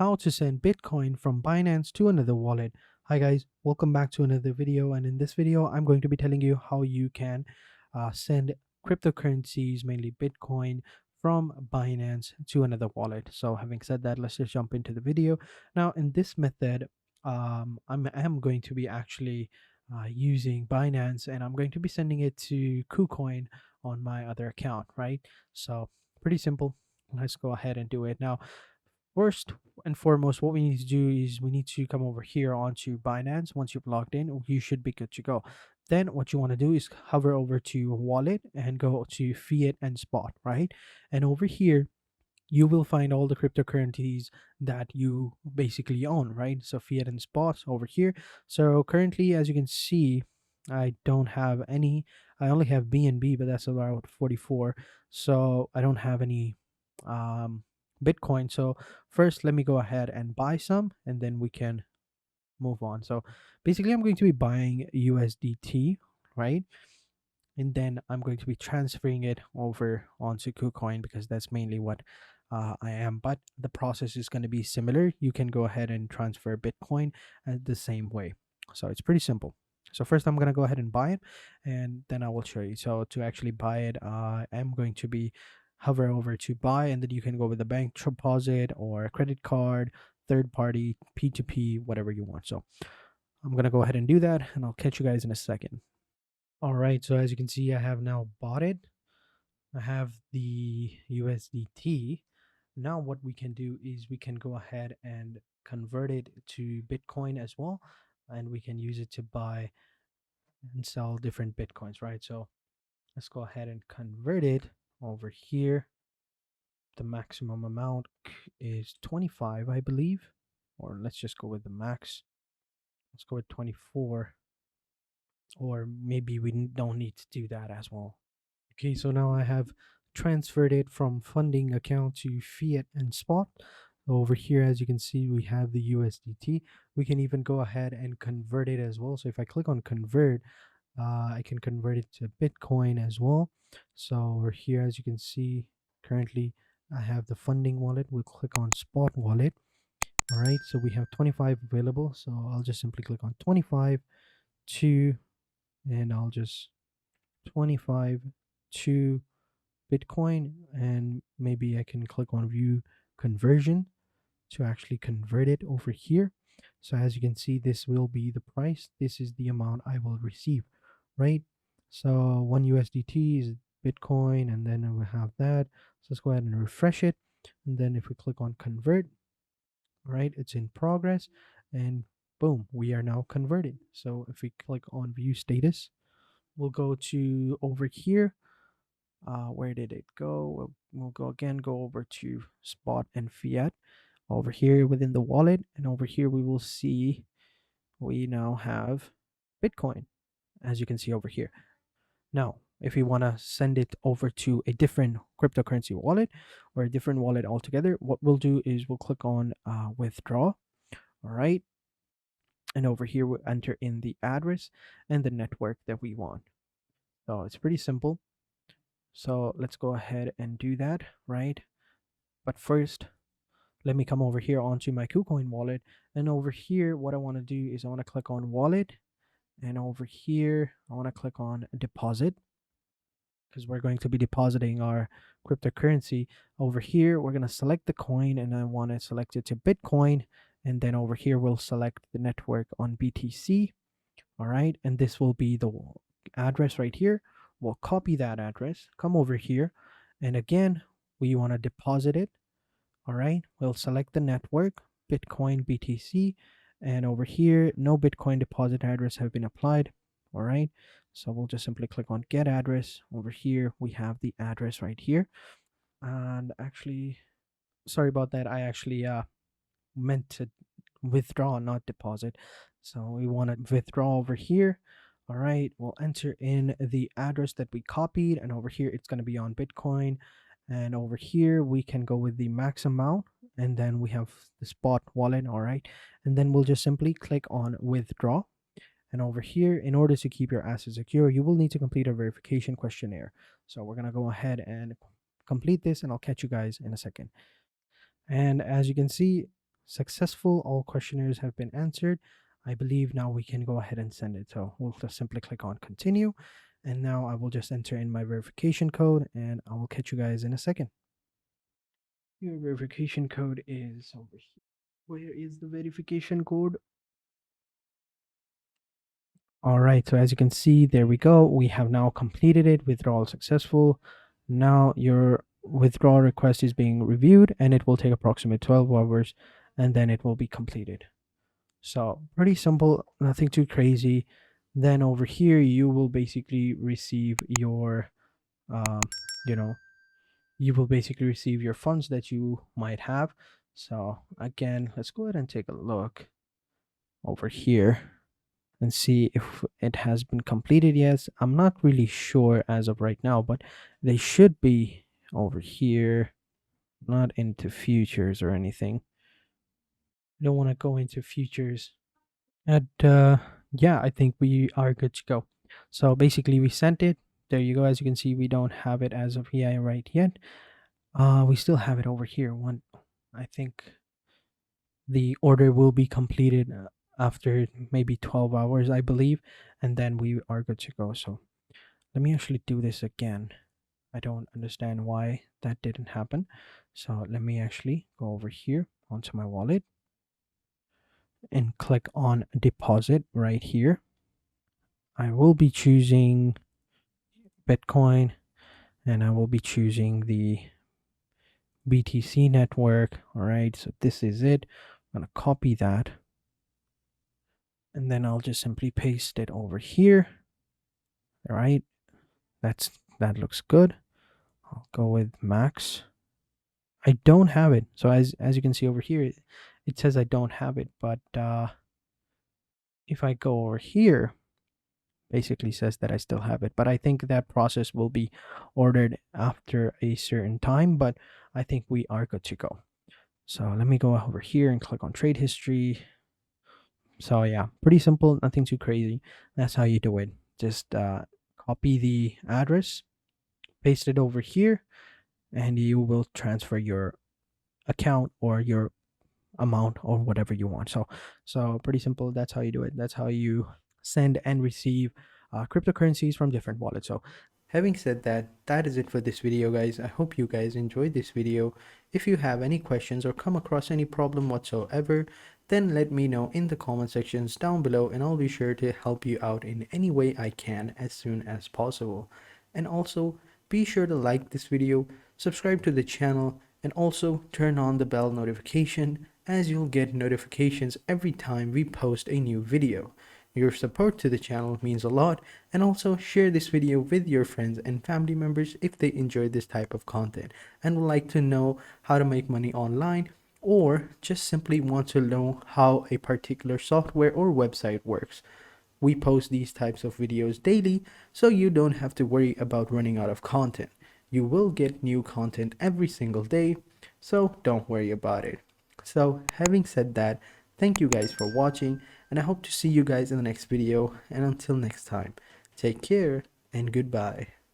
How to send Bitcoin from Binance to another wallet. Hi guys, welcome back to another video, and in this video I'm going to be telling you how you can send cryptocurrencies, mainly Bitcoin, from Binance to another wallet. So having said that, let's just jump into the video. Now in this method, I am going to be actually using Binance, and I'm going to be sending it to KuCoin on my other account, right? So pretty simple. Let's go ahead and do it now. First and foremost, what we need to do is we need to come over here onto Binance. Once you've logged in, you should be good to go. Then what you want to do is hover over to wallet and go to fiat and spot, right? And over here, you will find all the cryptocurrencies that you basically own, right? So fiat and spot over here. So currently, as you can see, I don't have any. I only have BNB, but that's about 44. So I don't have any um, Bitcoin. So first, let me go ahead and buy some, and then we can move on. So basically, I'm going to be buying USDT, right? And then I'm going to be transferring it over onto KuCoin because that's mainly what I am. But the process is going to be similar. You can go ahead and transfer Bitcoin the same way. So it's pretty simple. So first I'm going to go ahead and buy it, and then I will show you. So to actually buy it, I'm going to be hover over to buy, and then you can go with the bank deposit or a credit card, third party, P2P, whatever you want. So I'm going to go ahead and do that, and I'll catch you guys in a second. All right, so as you can see, I have now bought it. I have the USDT. Now what we can do is we can go ahead and convert it to Bitcoin as well, and we can use it to buy and sell different Bitcoins, right? So let's go ahead and convert it over here. The maximum amount is 25, I believe, or let's just go with the max. Let's go with 24, or maybe we don't need to do that as well. Okay, so now I have transferred it from funding account to fiat and spot. Over here, as you can see, we have the USDT. We can even go ahead and convert it as well. So if I click on convert, I can convert it to Bitcoin as well. So over here, as you can see, currently I have the funding wallet. We'll click on spot wallet. All right, so we have 25 available. So I'll just simply click on 25 to, and I'll just 25 to Bitcoin, and maybe I can click on view conversion to actually convert it over here. So as you can see, this will be the price. This is the amount I will receive, right? So 1 USDT is Bitcoin, and then we have that. So let's go ahead and refresh it. And then if we click on convert, right, it's in progress, and boom, we are now converted. So if we click on view status, we'll go to over here. Where did it go? We'll go again, go over to spot and fiat over here within the wallet. And over here, we will see we now have Bitcoin, as you can see over here. Now, if we want to send it over to a different cryptocurrency wallet or a different wallet altogether, what we'll do is we'll click on withdraw. All right. And over here, we'll enter in the address and the network that we want. So it's pretty simple. So let's go ahead and do that, right? But first, let me come over here onto my KuCoin wallet. And over here, what I want to do is I want to click on wallet. And over here, I want to click on deposit because we're going to be depositing our cryptocurrency. Over here, we're going to select the coin, and I want to select it to Bitcoin. And then over here, we'll select the network on BTC. All right. And this will be the address right here. We'll copy that address, come over here. And again, we want to deposit it. All right, we'll select the network, Bitcoin BTC, and over here, no Bitcoin deposit address have been applied. All right, so we'll just simply click on get address. Over here, we have the address right here. And actually, sorry about that. I actually meant to withdraw, not deposit. So we want to withdraw over here. All right, we'll enter in the address that we copied, and over here, it's going to be on Bitcoin. And over here, we can go with the max amount, and then we have the spot wallet. All right, and then we'll just simply click on withdraw. And over here, in order to keep your assets secure, you will need to complete a verification questionnaire. So we're going to go ahead and complete this, and I'll catch you guys in a second. And as you can see, successful. All questionnaires have been answered. I believe now we can go ahead and send it. So we'll just simply click on continue. And now I will just enter in my verification code and I will catch you guys in a second. Your verification code is over here. Where is the verification code? All right, so as you can see, there we go. We have now completed it. Withdrawal successful. Now your withdrawal request is being reviewed and it will take approximately 12 hours and then it will be completed. So pretty simple, nothing too crazy. Then over here, you will basically receive your, um, you know, you will basically receive your funds that you might have. So again, let's go ahead and take a look over here and see if it has been completed. Yes, I'm not really sure as of right now, but they should be over here, not into futures or anything. I don't want to go into futures. And yeah, I think we are good to go. So basically we sent it. There you go. As you can see, we don't have it as of right yet. We still have it over here. I think the order will be completed after maybe 12 hours, I believe, and then we are good to go. So let me actually do this again. I don't understand why that didn't happen. So let me actually go over here onto my wallet and click on deposit right here. I will be choosing Bitcoin and I will be choosing the BTC network. All right, so this is it. I'm going to copy that and then I'll just simply paste it over here. All right, that looks good. I'll go with max. I don't have it. So as you can see over here, it says I don't have it, but if I go over here, basically says that I still have it, but I think that process will be ordered after a certain time, but I think we are good to go. So let me go over here and click on trade history. So yeah, pretty simple, nothing too crazy. That's how you do it. Just copy the address, paste it over here, and you will transfer your account or your amount or whatever you want. So pretty simple. That's how you do it. That's how you send and receive cryptocurrencies from different wallets. So having said that, that is it for this video, guys. I hope you guys enjoyed this video. If you have any questions or come across any problem whatsoever, then let me know in the comment sections down below and I'll be sure to help you out in any way I can as soon as possible. And also be sure to like this video, subscribe to the channel, and also turn on the bell notification as you'll get notifications every time we post a new video. Your support to the channel means a lot, and also share this video with your friends and family members if they enjoy this type of content and would like to know how to make money online or just simply want to know how a particular software or website works. We post these types of videos daily, so you don't have to worry about running out of content. You will get new content every single day, so don't worry about it. So having said that, thank you guys for watching, and I hope to see you guys in the next video, and until next time, take care and goodbye.